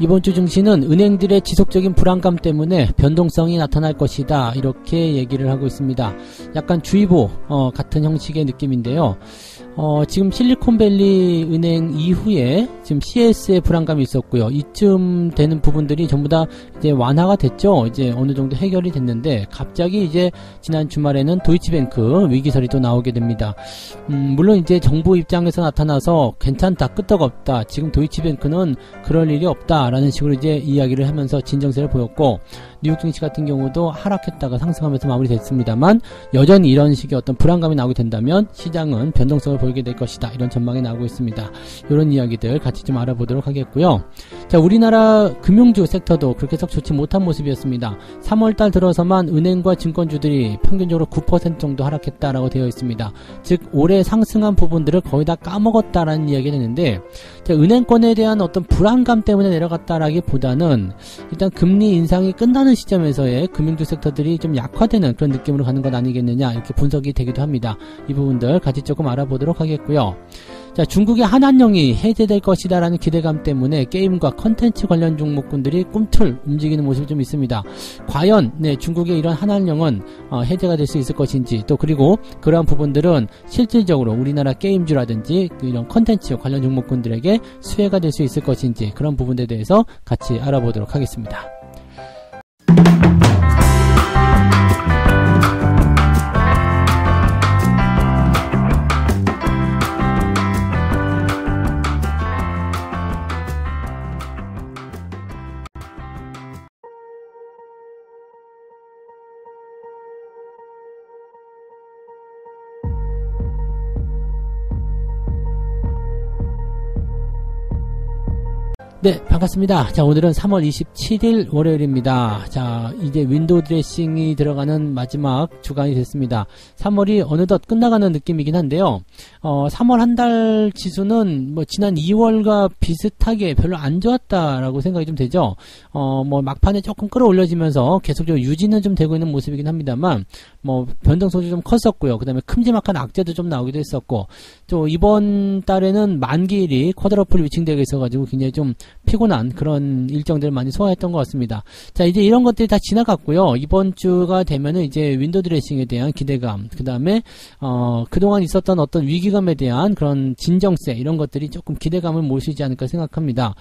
이번 주 증시는 은행들의 지속적인 불안감 때문에 변동성이 나타날 것이다, 이렇게 얘기를 하고 있습니다. 약간 주의보 같은 형식의 느낌인데요. 지금 실리콘밸리 은행 이후에 지금 CS의 불안감이 있었고요. 이쯤 되는 부분들이 전부 다 이제 완화가 됐죠. 이제 어느 정도 해결이 됐는데 갑자기 이제 지난 주말에는 도이치뱅크 위기설이 또 나오게 됩니다. 물론 이제 정부 입장에서 나타나서 괜찮다, 끄떡없다, 지금 도이치뱅크는 그럴 일이 없다라는 식으로 이제 이야기를 하면서 진정세를 보였고, 뉴욕 증시 같은 경우도 하락했다가 상승하면서 마무리됐습니다만, 여전히 이런 식의 어떤 불안감이 나오게 된다면 시장은 변동성을 보이게 될 것이다, 이런 전망이 나오고 있습니다. 이런 이야기들 같이 좀 알아보도록 하겠고요. 자, 우리나라 금융주 섹터도 그렇게 썩 좋지 못한 모습이었습니다. 3월달 들어서만 은행과 증권주들이 평균적으로 9% 정도 하락했다라고 되어 있습니다. 즉 올해 상승한 부분들을 거의 다 까먹었다라는 이야기가 되는데, 자, 은행권에 대한 어떤 불안감 때문에 내려갔다라기보다는 일단 금리 인상이 끝나는 시점에서의 금융주 섹터들이 좀 약화되는 그런 느낌으로 가는 것 아니겠느냐, 이렇게 분석이 되기도 합니다. 이 부분들 같이 조금 알아보도록 하겠고요. 자, 중국의 한한령이 해제될 것이다 라는 기대감 때문에 게임과 컨텐츠 관련 종목군들이 꿈틀 움직이는 모습이 좀 있습니다. 과연 중국의 이런 한한령은 해제가 될 수 있을 것인지, 또 그리고 그러한 부분들은 실질적으로 우리나라 게임주라든지 이런 컨텐츠 관련 종목군들에게 수혜가 될 수 있을 것인지, 그런 부분에 대해서 같이 알아보도록 하겠습니다. 네, 반갑습니다. 자, 오늘은 3월 27일 월요일입니다. 자, 이제 윈도우 드레싱이 들어가는 마지막 주간이 됐습니다. 3월이 어느덧 끝나가는 느낌이긴 한데요. 3월 한 달 지수는 뭐 지난 2월과 비슷하게 별로 안 좋았다라고 생각이 좀 되죠. 뭐 막판에 조금 끌어올려지면서 계속적으로 유지는 좀 되고 있는 모습이긴 합니다만, 뭐 변동성도 좀 컸었고요. 그 다음에 큼지막한 악재도 좀 나오기도 했었고, 또 이번 달에는 만기일이 쿼드러플 위칭되어 있어가지고 굉장히 좀 피곤한 그런 일정들을 많이 소화했던 것 같습니다. 자, 이제 이런 것들이 다 지나갔고요. 이번 주가 되면은 이제 윈도우 드레싱에 대한 기대감, 그 다음에 그동안 있었던 어떤 위기감에 대한 그런 진정세, 이런 것들이 조금 기대감을 모시지 않을까 생각합니다.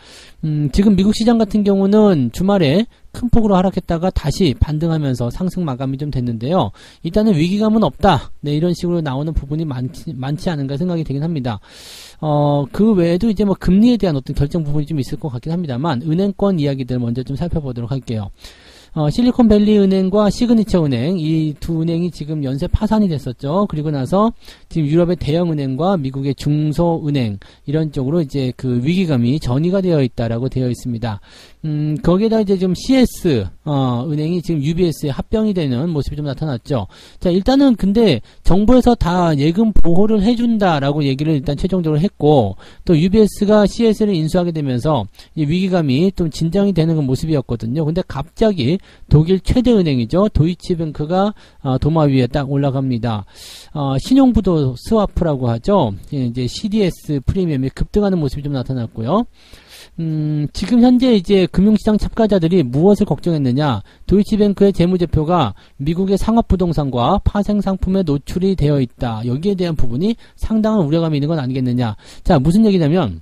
지금 미국 시장 같은 경우는 주말에 큰 폭으로 하락했다가 다시 반등하면서 상승 마감이 좀 됐는데요. 일단은 위기감은 없다, 이런 식으로 나오는 부분이 많지 않은가 생각이 되긴 합니다. 그 외에도 이제 뭐 금리에 대한 어떤 결정 부분이 좀 있을 것 같긴 합니다만, 은행권 이야기들 먼저 좀 살펴보도록 할게요. 실리콘밸리 은행과 시그니처 은행, 이 두 은행이 지금 연쇄 파산이 됐었죠. 그리고 나서 지금 유럽의 대형 은행과 미국의 중소 은행, 이런 쪽으로 이제 그 위기감이 전이가 되어 있다라고 되어 있습니다. 거기에다 이제 좀 CS 은행이 지금 UBS에 합병이 되는 모습이 좀 나타났죠. 자, 일단은 근데 정부에서 다 예금 보호를 해준다라고 얘기를 일단 최종적으로 했고, 또 UBS가 CS를 인수하게 되면서 이 위기감이 좀 진정이 되는 그 모습이었거든요. 근데 갑자기 독일 최대 은행이죠, 도이치뱅크가 도마 위에 딱 올라갑니다. 신용부도 스와프라고 하죠. 이제 CDS 프리미엄이 급등하는 모습이 좀 나타났고요. 지금 현재 이제 금융시장 참가자들이 무엇을 걱정했느냐, 도이치뱅크의 재무제표가 미국의 상업부동산과 파생상품에 노출이 되어 있다, 여기에 대한 부분이 상당한 우려감이 있는 건 아니겠느냐. 자, 무슨 얘기냐면,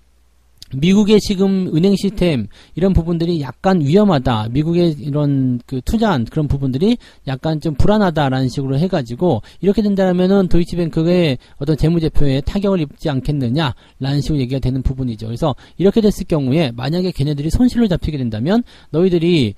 미국의 지금 은행 시스템, 이런 부분들이 약간 위험하다, 미국의 이런 그 투자한 그런 부분들이 약간 좀 불안하다라는 식으로 해가지고, 이렇게 된다면은 도이치뱅크의 어떤 재무제표에 타격을 입지 않겠느냐라는 식으로 얘기가 되는 부분이죠. 그래서 이렇게 됐을 경우에 만약에 걔네들이 손실로 잡히게 된다면 너희들이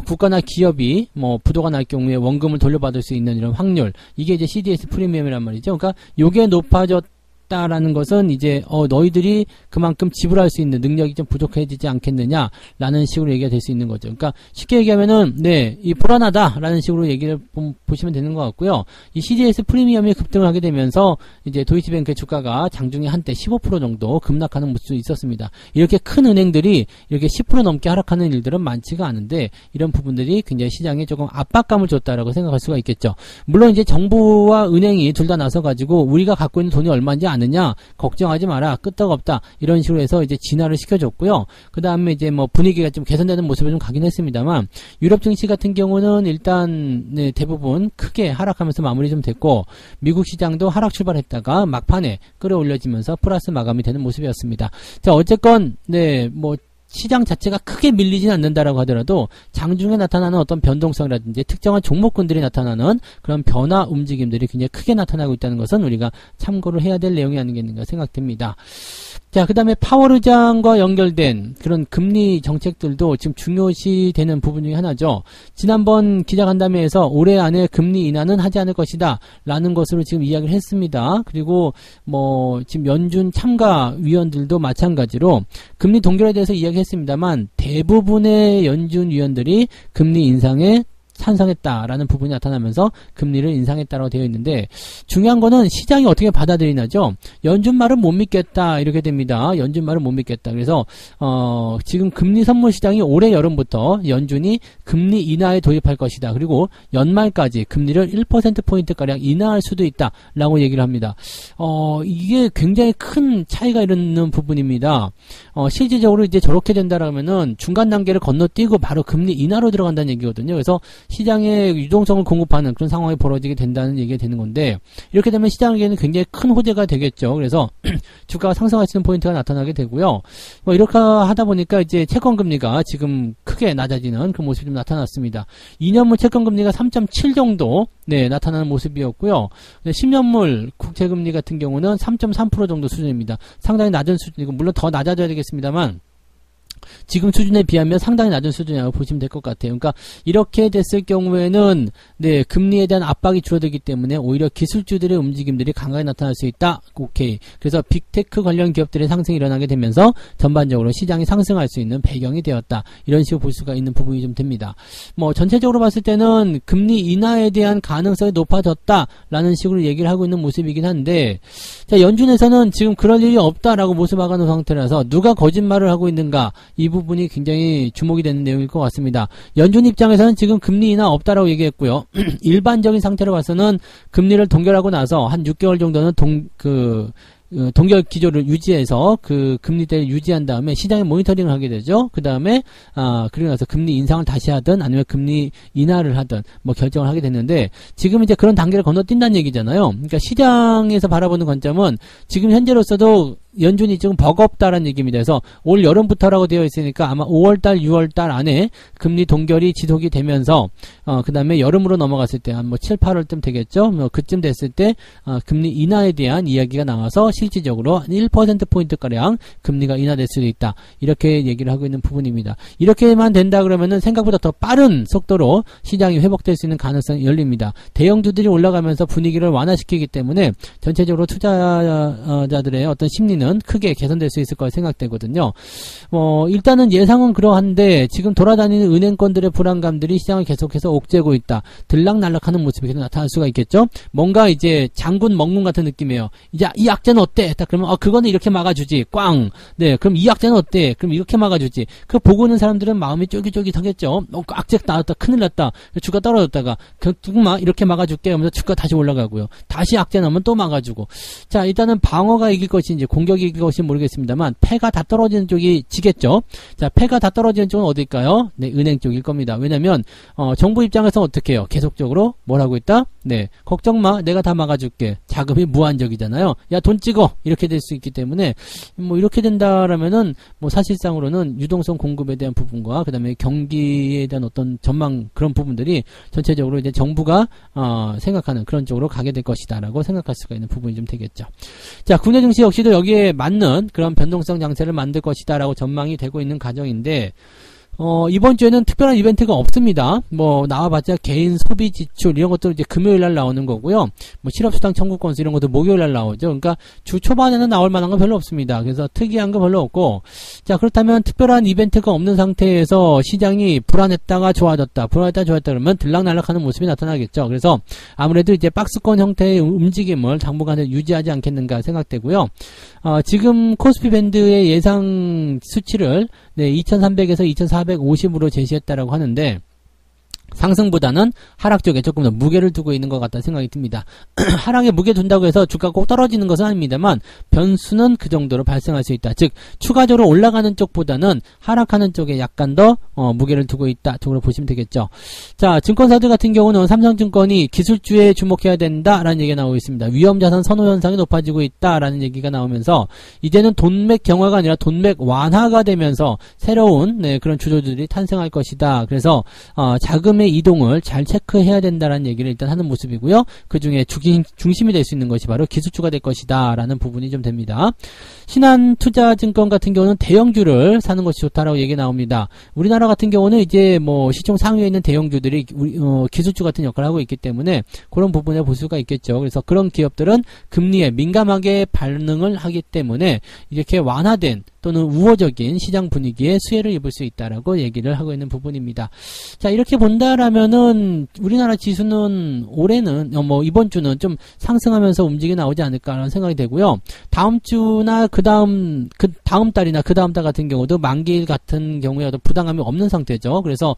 국가나 기업이 뭐 부도가 날 경우에 원금을 돌려받을 수 있는 이런 확률, 이게 이제 CDS 프리미엄이란 말이죠. 그러니까 요게 높아졌다라는 것은 이제 너희들이 그만큼 지불할 수 있는 능력이 좀 부족해지지 않겠느냐라는 식으로 얘기가 될 수 있는 거죠. 그러니까 쉽게 얘기하면은 이 불안하다라는 식으로 얘기를 보시면 되는 것 같고요. 이 CDS 프리미엄이 급등을 하게 되면서 이제 도이치뱅크의 주가가 장중에 한때 15% 정도 급락하는 모습도 있었습니다. 이렇게 큰 은행들이 이렇게 10% 넘게 하락하는 일들은 많지가 않은데, 이런 부분들이 굉장히 시장에 조금 압박감을 줬다라고 생각할 수가 있겠죠. 물론 이제 정부와 은행이 둘 다 나서 가지고 우리가 갖고 있는 돈이 얼마인지 않느냐, 걱정하지 마라, 끄떡없다, 이런 식으로 해서 이제 진화를 시켜줬고요. 그 다음에 이제 뭐 분위기가 좀 개선되는 모습을 좀 가긴 했습니다만, 유럽 증시 같은 경우는 일단 네, 대부분 크게 하락하면서 마무리 좀 됐고, 미국 시장도 하락 출발했다가 막판에 끌어올려지면서 플러스 마감이 되는 모습이었습니다. 자, 어쨌건 네, 뭐 시장 자체가 크게 밀리진 않는다라고 하더라도 장중에 나타나는 어떤 변동성이라든지 특정한 종목군들이 나타나는 그런 변화 움직임들이 굉장히 크게 나타나고 있다는 것은 우리가 참고를 해야 될 내용이 아니겠는가 생각됩니다. 자, 그 다음에 파월 의장과 연결된 그런 금리 정책들도 지금 중요시 되는 부분 중에 하나죠. 지난번 기자간담회에서 올해 안에 금리 인하는 하지 않을 것이다 라는 것으로 지금 이야기를 했습니다. 그리고 뭐 지금 연준 참가위원들도 마찬가지로 금리 동결에 대해서 이야기했습니다만 대부분의 연준 위원들이 금리 인상에 찬성했다라는 부분이 나타나면서 금리를 인상했다라고 되어 있는데, 중요한 거는 시장이 어떻게 받아들이나죠. 연준 말은 못 믿겠다 이렇게 됩니다. 연준 말은 못 믿겠다. 그래서 지금 금리 선물 시장이 올해 여름부터 연준이 금리 인하에 도입할 것이다. 그리고 연말까지 금리를 1%포인트가량 인하할 수도 있다라고 얘기를 합니다. 이게 굉장히 큰 차이가 있는 부분입니다. 실질적으로 이제 저렇게 된다라면은 중간 단계를 건너뛰고 바로 금리 인하로 들어간다는 얘기거든요. 그래서 시장에 유동성을 공급하는 그런 상황이 벌어지게 된다는 얘기가 되는 건데, 이렇게 되면 시장에게는 굉장히 큰 호재가 되겠죠. 그래서 주가가 상승할 수 있는 포인트가 나타나게 되고요. 뭐 이렇게 하다 보니까 이제 채권금리가 지금 크게 낮아지는 그 모습이 좀 나타났습니다. 2년물 채권금리가 3.7 정도 네, 나타나는 모습이었고요. 10년물 국채금리 같은 경우는 3.3% 정도 수준입니다. 상당히 낮은 수준이고, 물론 더 낮아져야 되겠습니다만 지금 수준에 비하면 상당히 낮은 수준이라고 보시면 될 것 같아요. 그러니까 이렇게 됐을 경우에는 네, 금리에 대한 압박이 줄어들기 때문에 오히려 기술주들의 움직임들이 강하게 나타날 수 있다. 오케이. 그래서 빅테크 관련 기업들의 상승이 일어나게 되면서 전반적으로 시장이 상승할 수 있는 배경이 되었다. 이런 식으로 볼 수가 있는 부분이 좀 됩니다. 뭐 전체적으로 봤을 때는 금리 인하에 대한 가능성이 높아졌다라는 식으로 얘기를 하고 있는 모습이긴 한데, 자, 연준에서는 지금 그럴 일이 없다라고 모습하고 있는 상태라서 누가 거짓말을 하고 있는가, 이 부분이 굉장히 주목이 되는 내용일 것 같습니다. 연준 입장에서는 지금 금리 인하 없다라고 얘기했고요. 일반적인 상태로 봐서는 금리를 동결하고 나서 한 6개월 정도는 동결 기조를 유지해서 그 금리대를 유지한 다음에 시장의 모니터링을 하게 되죠. 그 다음에 그리고 나서 금리 인상을 다시 하든 아니면 금리 인하를 하든 뭐 결정을 하게 됐는데, 지금 이제 그런 단계를 건너뛴다는 얘기잖아요. 그러니까 시장에서 바라보는 관점은 지금 현재로서도 연준이 지금 버겁다라는 얘기입니다. 그래서 올 여름부터라고 되어 있으니까 아마 5월달, 6월달 안에 금리 동결이 지속이 되면서 그 다음에 여름으로 넘어갔을 때 한 뭐 7, 8월쯤 되겠죠. 뭐 그쯤 됐을 때 금리 인하에 대한 이야기가 나와서 실질적으로 1%포인트가량 금리가 인하될 수도 있다. 이렇게 얘기를 하고 있는 부분입니다. 이렇게만 된다 그러면은 생각보다 더 빠른 속도로 시장이 회복될 수 있는 가능성이 열립니다. 대형주들이 올라가면서 분위기를 완화시키기 때문에 전체적으로 투자자들의 어떤 심리는 크게 개선될 수 있을 거라 생각되거든요. 일단은 예상은 그러한데 지금 돌아다니는 은행권들의 불안감들이 시장을 계속해서 옥죄고 있다. 들락날락하는 모습이 계속 나타날 수가 있겠죠. 뭔가 이제 장군 먹는 같은 느낌이에요. 이제 이 악재는 어때? 딱 그러면 그거는 이렇게 막아주지. 꽝. 네, 그럼 이 악재는 어때? 그럼 이렇게 막아주지. 그 보고 있는 사람들은 마음이 쫄깃쫄깃하겠죠. 악재 나왔다. 큰일 났다. 주가 떨어졌다가 조금만 이렇게 막아줄게 하면서 주가 다시 올라가고요. 다시 악재 나오면 또 막아주고. 자, 일단은 방어가 이길 것인지 공격이 이길 것인지 모르겠습니다만 패가 다 떨어지는 쪽이 지겠죠. 자, 패가 다 떨어지는 쪽은 어딜까요? 네, 은행 쪽일 겁니다. 왜냐면 정부 입장에서 어떻게 해요? 계속적으로 뭘 하고 있다? 네, 걱정마, 내가 다 막아줄게. 자금이 무한적이잖아요. 야, 돈 찍어. 이렇게 될 수 있기 때문에 뭐 이렇게 된다라면은 뭐 사실상으로는 유동성 공급에 대한 부분과 그다음에 경기에 대한 어떤 전망, 그런 부분들이 전체적으로 이제 정부가 생각하는 그런 쪽으로 가게 될 것이다라고 생각할 수가 있는 부분이 좀 되겠죠. 자, 국내 증시 역시도 여기에 맞는 그런 변동성 장세를 만들 것이다라고 전망이 되고 있는 과정인데, 이번 주에는 특별한 이벤트가 없습니다. 뭐 나와봤자 개인 소비 지출 이런 것도 이제 금요일 날 나오는 거고요. 뭐 실업수당 청구 건수 이런 것도 목요일 날 나오죠. 그러니까 주 초반에는 나올 만한 건 별로 없습니다. 그래서 특이한 거 별로 없고, 자, 그렇다면 특별한 이벤트가 없는 상태에서 시장이 불안했다가 좋아졌다, 불안했다가 좋아졌다 그러면 들락날락하는 모습이 나타나겠죠. 그래서 아무래도 이제 박스권 형태의 움직임을 당분간은 유지하지 않겠는가 생각되고요. 지금 코스피 밴드의 예상 수치를 2300에서 2450으로 제시했다라고 하는데, 상승보다는 하락 쪽에 조금 더 무게를 두고 있는 것 같다는 생각이 듭니다. 하락에 무게 둔다고 해서 주가가 꼭 떨어지는 것은 아닙니다만 변수는 그 정도로 발생할 수 있다. 즉 추가적으로 올라가는 쪽보다는 하락하는 쪽에 약간 더 무게를 두고 있다 쪽으로 보시면 되겠죠. 자, 증권사들 같은 경우는 삼성증권이 기술주에 주목해야 된다라는 얘기가 나오고 있습니다. 위험자산 선호 현상이 높아지고 있다라는 얘기가 나오면서 이제는 돈맥 경화가 아니라 돈맥 완화가 되면서 새로운 그런 주도주들이 탄생할 것이다. 그래서 자금의 이동을 잘 체크해야 된다는 얘기를 일단 하는 모습이고요. 그 중에 중심이 될 수 있는 것이 바로 기술주가 될 것이다 라는 부분이 좀 됩니다. 신한투자증권 같은 경우는 대형주를 사는 것이 좋다라고 얘기 나옵니다. 우리나라 같은 경우는 이제 뭐 시총 상위에 있는 대형주들이 기술주 같은 역할을 하고 있기 때문에 그런 부분에 볼 수가 있겠죠. 그래서 그런 기업들은 금리에 민감하게 반응을 하기 때문에 이렇게 완화된 또는 우호적인 시장 분위기에 수혜를 입을 수 있다라고 얘기를 하고 있는 부분입니다. 자, 이렇게 본다라면은 우리나라 지수는 올해는 이번 주는 좀 상승하면서 움직이 나오지 않을까라는 생각이 되고요. 다음 주나 그 다음 달이나 그 다음 달 같은 경우도 만기일 같은 경우에 어떤 부담감이 없는 상태죠. 그래서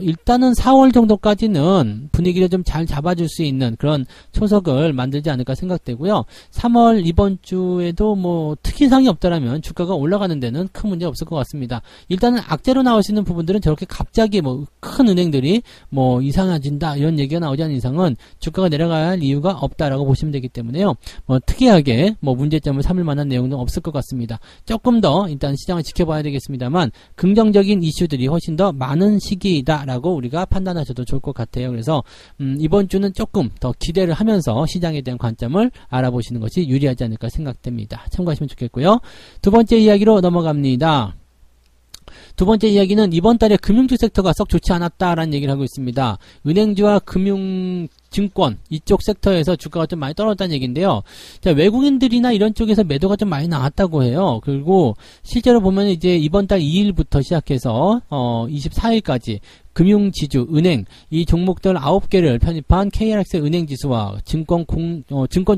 일단은 4월 정도까지는 분위기를 좀 잘 잡아줄 수 있는 그런 초석을 만들지 않을까 생각되고요. 3월 이번 주에도 뭐 특이사항이 없다라면 주가가 올라가는 데는 큰 문제 없을 것 같습니다. 일단은 악재로 나올 수 있는 부분들은 저렇게 갑자기 큰 은행들이 이상해진다 이런 얘기가 나오지 않는 이상은 주가가 내려가야 할 이유가 없다라고 보시면 되기 때문에요. 특이하게 문제점을 삼을 만한 내용은 없을 것 같습니다. 조금 더 일단 시장을 지켜봐야 되겠습니다만 긍정적인 이슈들이 훨씬 더 많은 시기이다라고 우리가 판단하셔도 좋을 것 같아요. 그래서 이번 주는 조금 더 기대를 하면서 시장에 대한 관점을 알아보시는 것이 유리하지 않을까 생각됩니다. 참고하시면 좋겠고요. 두 번째 이야기로 넘어갑니다. 두 번째 이야기는 이번 달에 금융주 섹터가 썩 좋지 않았다라는 얘기를 하고 있습니다. 은행주와 증권 이쪽 섹터에서 주가가 좀 많이 떨어졌다는 얘기인데요. 자, 외국인들이나 이런 쪽에서 매도가 좀 많이 나왔다고 해요. 그리고 실제로 보면 이제 이번 달 2일부터 시작해서 24일까지 금융지주, 은행 이 종목들 9개를 편입한 KRX 은행지수와 증권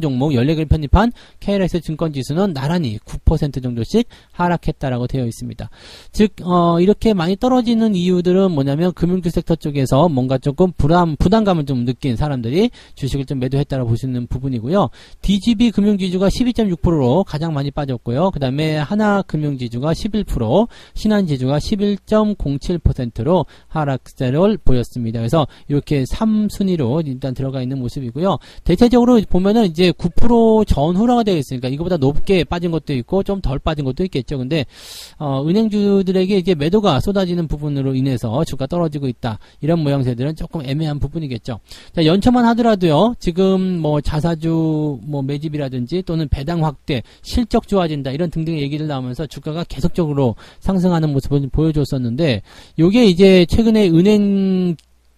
종목 14개를 편입한 KRX 증권지수는 나란히 9% 정도씩 하락했다라고 되어 있습니다. 즉 이렇게 많이 떨어지는 이유들은 뭐냐면 금융주 섹터 쪽에서 뭔가 조금 부담감을 좀 느낀 사람들이 주식을 좀 매도했다라고 볼 수 있는 부분이고요. DGB 금융지주가 12.6%로 가장 많이 빠졌고요. 그 다음에 하나금융지주가 11%, 신한지주가 11.07%로 하락세를 보였습니다. 그래서 이렇게 3순위로 일단 들어가 있는 모습이고요. 대체적으로 보면은 이제 9% 전후라고 되어 있으니까 이거보다 높게 빠진 것도 있고 좀 덜 빠진 것도 있겠죠. 근데 은행주들에게 이제 매도가 쏟아지는 부분으로 인해서 주가 떨어지고 있다. 이런 모양새들은 조금 애매한 부분이겠죠. 자, 연초만 하더라도요. 지금 자사주 매집이라든지 또는 배당 확대, 실적 좋아진다 이런 등등의 얘기를 나오면서 주가가 계속적으로 상승하는 모습을 보여줬었는데 요게 이제 최근에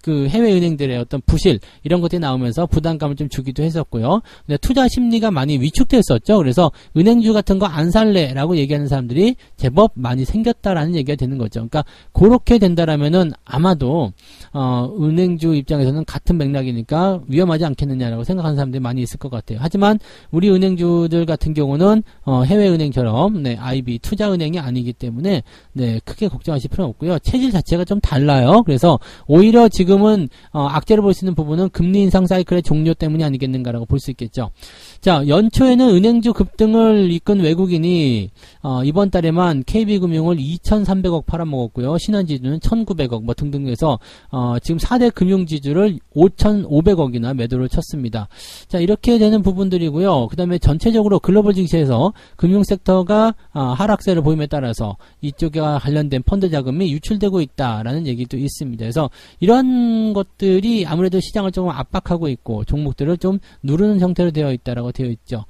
해외 은행들의 어떤 부실 이런 것들이 나오면서 부담감을 좀 주기도 했었고요. 근데 투자 심리가 많이 위축됐었죠. 그래서 은행주 같은 거 안 살래라고 얘기하는 사람들이 제법 많이 생겼다라는 얘기가 되는 거죠. 그러니까 그렇게 된다라면은 아마도 은행주 입장에서는 같은 맥락이니까 위험하지 않겠느냐라고 생각하는 사람들이 많이 있을 것 같아요. 하지만 우리 은행주들 같은 경우는 해외 은행처럼 IB 투자은행이 아니기 때문에 크게 걱정하실 필요는 없고요. 체질 자체가 좀 달라요. 그래서 오히려 지금은 악재를 볼 수 있는 부분은 금리 인상 사이클의 종료 때문이 아니겠는가라고 볼 수 있겠죠. 자, 연초에는 은행주 급등을 이끈 외국인이 이번 달에만 KB금융을 2,300억 팔아먹었고요. 신한지주는 1,900억 등등 해서 지금 4대 금융지주를 5,500억이나 매도를 쳤습니다. 자, 이렇게 되는 부분들이고요. 그 다음에 전체적으로 글로벌 증시에서 금융섹터가 하락세를 보임에 따라서 이쪽과 관련된 펀드 자금이 유출되고 있다라는 얘기도 있습니다. 그래서 이런 것들이 아무래도 시장을 조금 압박하고 있고 종목들을 좀 누르는 형태로 되어 있다라고 되어 있죠.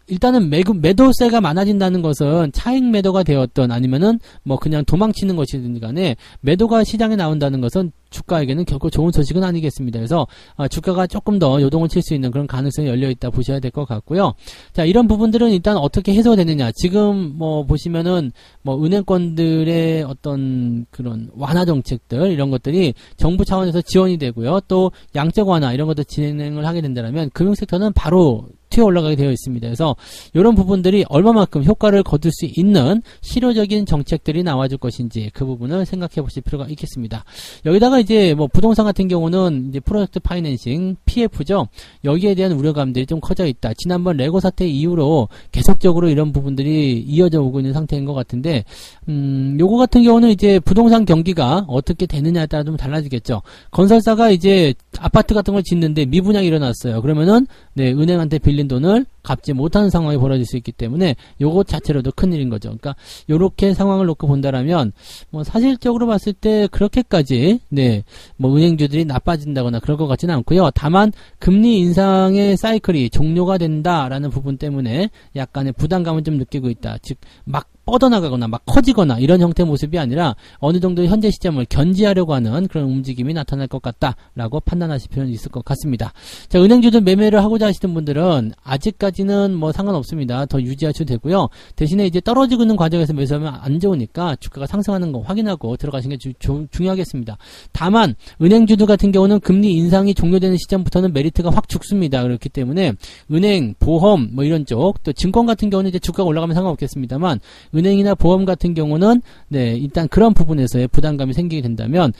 일단은 매도세가 많아진다는 것은 차익 매도가 되었던 아니면은 그냥 도망치는 것이든 간에 매도가 시장에 나온다는 것은 주가에게는 결코 좋은 소식은 아니겠습니다. 그래서 주가가 조금 더 요동을 칠 수 있는 그런 가능성이 열려있다 보셔야 될 것 같고요. 자, 이런 부분들은 일단 어떻게 해소되느냐. 지금 보시면은 은행권들의 어떤 그런 완화 정책들 이런 것들이 정부 차원에서 지원이 되고요. 또 양적 완화 이런 것도 진행을 하게 된다면 금융섹터는 바로 튀어 올라가게 되어 있습니다. 그래서 이런 부분들이 얼마만큼 효과를 거둘 수 있는 실효적인 정책들이 나와줄 것인지 그 부분을 생각해 보실 필요가 있겠습니다. 여기다가 이제 뭐 부동산 같은 경우는 이제 프로젝트 파이낸싱 PF죠. 여기에 대한 우려감들이 좀 커져 있다. 지난번 레고 사태 이후로 계속적으로 이런 부분들이 이어져 오고 있는 상태인 것 같은데, 요거 같은 경우는 이제 부동산 경기가 어떻게 되느냐에 따라 좀 달라지겠죠. 건설사가 이제 아파트 같은 걸 짓는데 미분양이 일어났어요. 그러면은 네, 은행한테 빌린 돈을 갚지 못하는 상황이 벌어질 수 있기 때문에 요것 자체로도 큰일인 거죠. 그러니까 요렇게 상황을 놓고 본다라면 뭐 사실적으로 봤을 때 그렇게까지 네, 뭐 은행주들이 나빠진다거나 그럴 것 같지는 않고요. 다만 금리 인상의 사이클이 종료가 된다라는 부분 때문에 약간의 부담감을 좀 느끼고 있다. 즉 막 뻗어나가거나 막 커지거나 이런 형태의 모습이 아니라 어느 정도 현재 시점을 견지하려고 하는 그런 움직임이 나타날 것 같다라고 판단하실 필요는 있을 것 같습니다. 자, 은행주들 매매를 하고자 하시는 분들은 아직까지는 뭐 상관없습니다. 더 유지하셔도 되고요. 대신에 이제 떨어지고 있는 과정에서 매수하면 안 좋으니까 주가가 상승하는 거 확인하고 들어가시는 게 중요하겠습니다. 다만 은행주들 같은 경우는 금리 인상이 종료되는 시점부터는 메리트가 확 죽습니다. 그렇기 때문에 은행, 보험 뭐 이런 쪽, 또 증권 같은 경우는 이제 주가가 올라가면 상관없겠습니다만 은행이나 보험 같은 경우는 네, 일단 그런 부분에서의 부담감이 생기게 된다면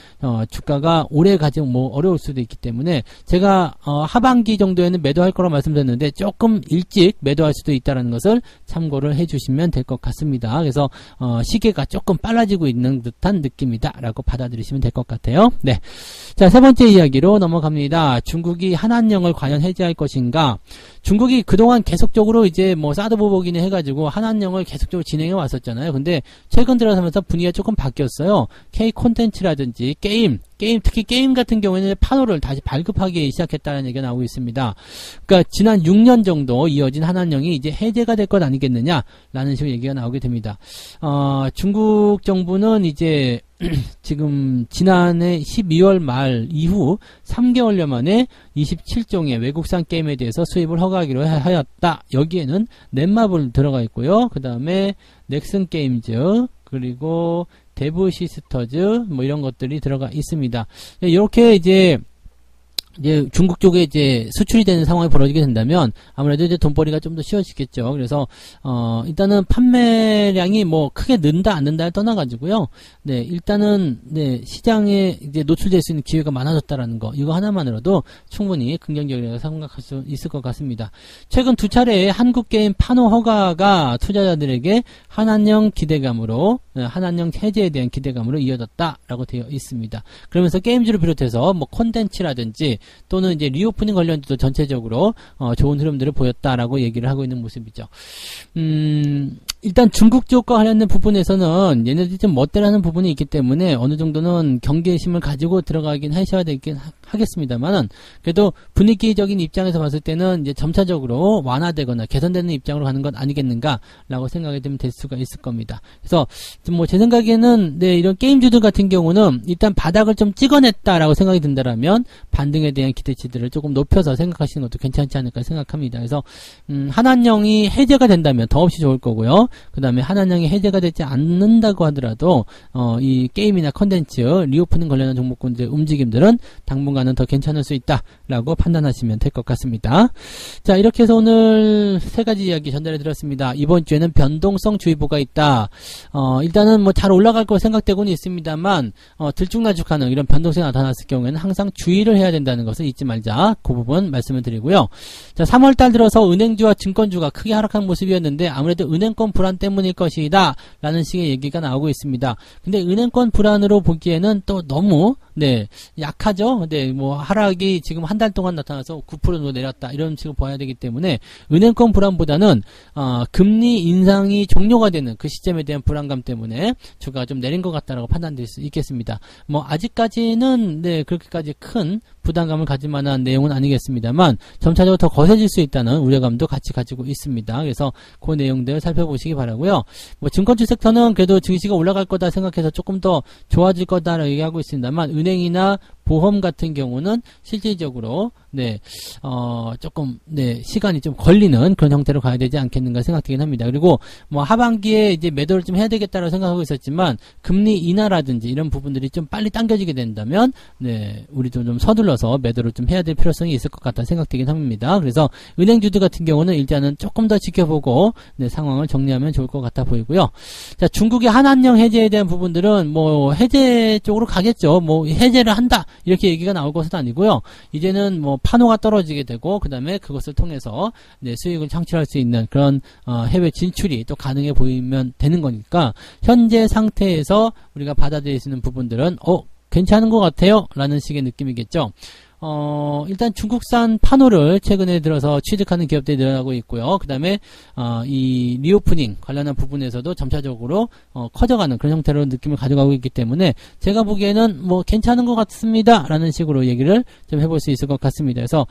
주가가 오래 가지 뭐 어려울 수도 있기 때문에 제가 하반기 정도에는 매도할 거라고 말씀드렸는데 조금 일찍 매도할 수도 있다는 것을 참고를 해주시면 될 것 같습니다. 그래서 시계가 조금 빨라지고 있는 듯한 느낌이다라고 받아들이시면 될 것 같아요. 네, 자, 세 번째 이야기로 넘어갑니다. 중국이 한한령을 과연 해제할 것인가? 중국이 그동안 계속적으로 이제 뭐 사드 보복이네 해가지고 한한령을 계속적으로 진행해 왔었잖아요. 근데 최근 들어서면서 분위기가 조금 바뀌었어요. K 콘텐츠라든지 게임, 특히 게임 같은 경우에는 판호를 다시 발급하기 시작했다는 얘기가 나오고 있습니다. 그러니까 지난 6년 정도 이어진 한한령이 이제 해제가 될 것 아니겠느냐라는 식으로 얘기가 나오게 됩니다. 중국 정부는 이제 지금 지난해 12월 말 이후 3개월여 만에 27종의 외국산 게임에 대해서 수입을 허가하기로 하였다. 여기에는 넷마블 들어가 있고요. 그 다음에 넥슨 게임즈, 그리고 데브 시스터즈 뭐 이런 것들이 들어가 있습니다. 이렇게 이제 중국 쪽에 이제 수출이 되는 상황이 벌어지게 된다면 아무래도 이제 돈벌이가 좀 더 쉬워지겠죠. 그래서 일단은 판매량이 뭐 크게 는다 안 는다를 떠나가지고요. 네, 일단은 네, 시장에 이제 노출될 수 있는 기회가 많아졌다라는 거, 이거 하나만으로도 충분히 긍정적이라고 생각할 수 있을 것 같습니다. 최근 두 차례의 한국 게임 판호 허가가 투자자들에게 한한령 기대감으로, 한한령 해제에 대한 기대감으로 이어졌다라고 되어 있습니다. 그러면서 게임즈를 비롯해서 뭐 콘텐츠라든지 또는 이제 리오프닝 관련주도 전체적으로 좋은 흐름들을 보였다라고 얘기를 하고 있는 모습이죠. 일단 중국 쪽과 관련된 부분에서는 얘네들이 좀 멋대라는 부분이 있기 때문에 어느 정도는 경계심을 가지고 들어가긴 하셔야 되긴 하겠습니다만은, 그래도 분위기적인 입장에서 봤을 때는 이제 점차적으로 완화되거나 개선되는 입장으로 가는 것 아니겠는가라고 생각이 좀 될 수가 있을 겁니다. 그래서 뭐 제 생각에는 네, 이런 게임주들 같은 경우는 일단 바닥을 좀 찍어냈다라고 생각이 든다라면 반등에 대한 기대치들을 조금 높여서 생각하시는 것도 괜찮지 않을까 생각합니다. 그래서 한한령이 해제가 된다면 더없이 좋을 거고요. 그 다음에 한한령이 해제가 되지 않는다고 하더라도 이 게임이나 컨텐츠, 리오프닝 관련한 종목군들의 움직임들은 당분간은 더 괜찮을 수 있다라고 판단하시면 될 것 같습니다. 자, 이렇게 해서 오늘 세 가지 이야기 전달해 드렸습니다. 이번 주에는 변동성 주의보가 있다. 일단은 뭐 잘 올라갈 거 생각되고는 있습니다만 들쭉날쭉하는 이런 변동성이 나타났을 경우에는 항상 주의를 해야 된다는 것을 잊지 말자. 그 부분 말씀을 드리고요. 자, 3월달 들어서 은행주와 증권주가 크게 하락한 모습이었는데 아무래도 은행권 불안 때문일 것이다 라는 식의 얘기가 나오고 있습니다. 근데 은행권 불안으로 보기에는 또 너무 네, 약하죠. 네, 뭐 하락이 지금 한 달 동안 나타나서 9% 정도 내렸다 이런 식으로 봐야 되기 때문에 은행권 불안보다는 금리 인상이 종료가 되는 그 시점에 대한 불안감 때문에 주가가 좀 내린 것 같다라고 판단될 수 있겠습니다. 뭐 아직까지는 네, 그렇게까지 큰 부담감을 가질 만한 내용은 아니겠습니다만 점차적으로 더 거세질 수 있다는 우려감도 같이 가지고 있습니다. 그래서 그 내용들 살펴보시기 바라고요. 뭐 증권주 섹터는 그래도 증시가 올라갈 거다 생각해서 조금 더 좋아질 거다라고 얘기하고 있습니다만 은행이나 보험 같은 경우는 실질적으로 조금 시간이 좀 걸리는 그런 형태로 가야 되지 않겠는가 생각되긴 합니다. 그리고 뭐 하반기에 이제 매도를 좀 해야 되겠다라고 생각하고 있었지만 금리 인하라든지 이런 부분들이 좀 빨리 당겨지게 된다면 우리도 좀 서둘러서 매도를 좀 해야 될 필요성이 있을 것 같다 생각되긴 합니다. 그래서 은행주들 같은 경우는 일단은 조금 더 지켜보고 상황을 정리하면 좋을 것 같아 보이고요. 자, 중국의 한한령 해제에 대한 부분들은 뭐 해제 쪽으로 가겠죠. 뭐 해제를 한다 이렇게 얘기가 나올 것은 아니고요. 이제는 뭐 판호가 떨어지게 되고 그 다음에 그것을 통해서 수익을 창출할 수 있는 그런 해외 진출이 또 가능해 보이면 되는 거니까 현재 상태에서 우리가 받아들일 수 있는 부분들은 괜찮은 것 같아요 라는 식의 느낌이겠죠. 일단 중국산 판호를 최근에 들어서 취득하는 기업들이 늘어나고 있고요. 그 다음에 이 리오프닝 관련한 부분에서도 점차적으로 커져가는 그런 형태로 느낌을 가져가고 있기 때문에 제가 보기에는 뭐 괜찮은 것 같습니다 라는 식으로 얘기를 좀 해볼 수 있을 것 같습니다. 그래서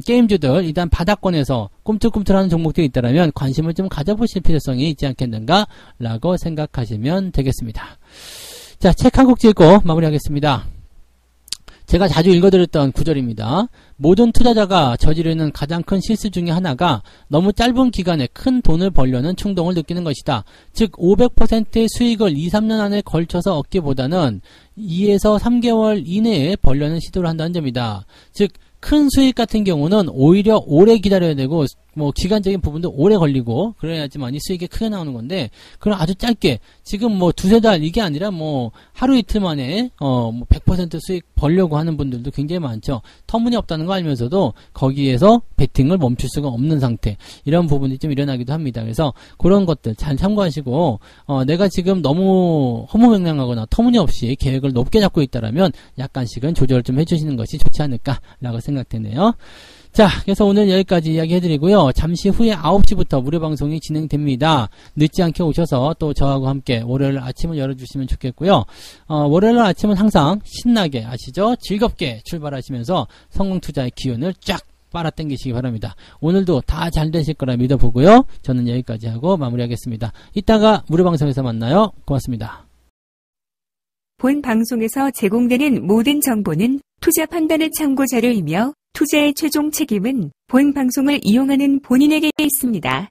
게임주들 일단 바닥권에서 꿈틀꿈틀하는 종목들이 있다면 관심을 좀 가져보실 필요성이 있지 않겠는가 라고 생각하시면 되겠습니다. 자, 책 한 곡 읽고 마무리하겠습니다. 제가 자주 읽어드렸던 구절입니다. 모든 투자자가 저지르는 가장 큰 실수 중에 하나가 너무 짧은 기간에 큰 돈을 벌려는 충동을 느끼는 것이다. 즉 500%의 수익을 2, 3년 안에 걸쳐서 얻기보다는 2에서 3개월 이내에 벌려는 시도를 한다는 점이다. 즉 큰 수익 같은 경우는 오히려 오래 기다려야 되고 뭐 기간적인 부분도 오래 걸리고 그래야지만 이 수익이 크게 나오는 건데 그럼 아주 짧게 지금 뭐 두세 달 이게 아니라 뭐 하루 이틀 만에 뭐 100% 수익 벌려고 하는 분들도 굉장히 많죠. 터무니없다는 거 알면서도 거기에서 베팅을 멈출 수가 없는 상태 이런 부분이 좀 일어나기도 합니다. 그래서 그런 것들 잘 참고하시고 내가 지금 너무 허무맹랑하거나 터무니없이 계획을 높게 잡고 있다라면 약간씩은 조절을 좀 해주시는 것이 좋지 않을까라고 생각되네요. 자, 그래서 오늘 여기까지 이야기 해드리고요. 잠시 후에 9시부터 무료 방송이 진행됩니다. 늦지 않게 오셔서 또 저하고 함께 월요일 아침을 열어주시면 좋겠고요. 월요일 아침은 항상 신나게 아시죠? 즐겁게 출발하시면서 성공 투자의 기운을 쫙 빨아당기시기 바랍니다. 오늘도 다 잘 되실 거라 믿어보고요. 저는 여기까지 하고 마무리하겠습니다. 이따가 무료 방송에서 만나요. 고맙습니다. 본 방송에서 제공되는 모든 정보는 투자 판단의 참고 자료이며 투자의 최종 책임은 본 방송을 이용하는 본인에게 있습니다.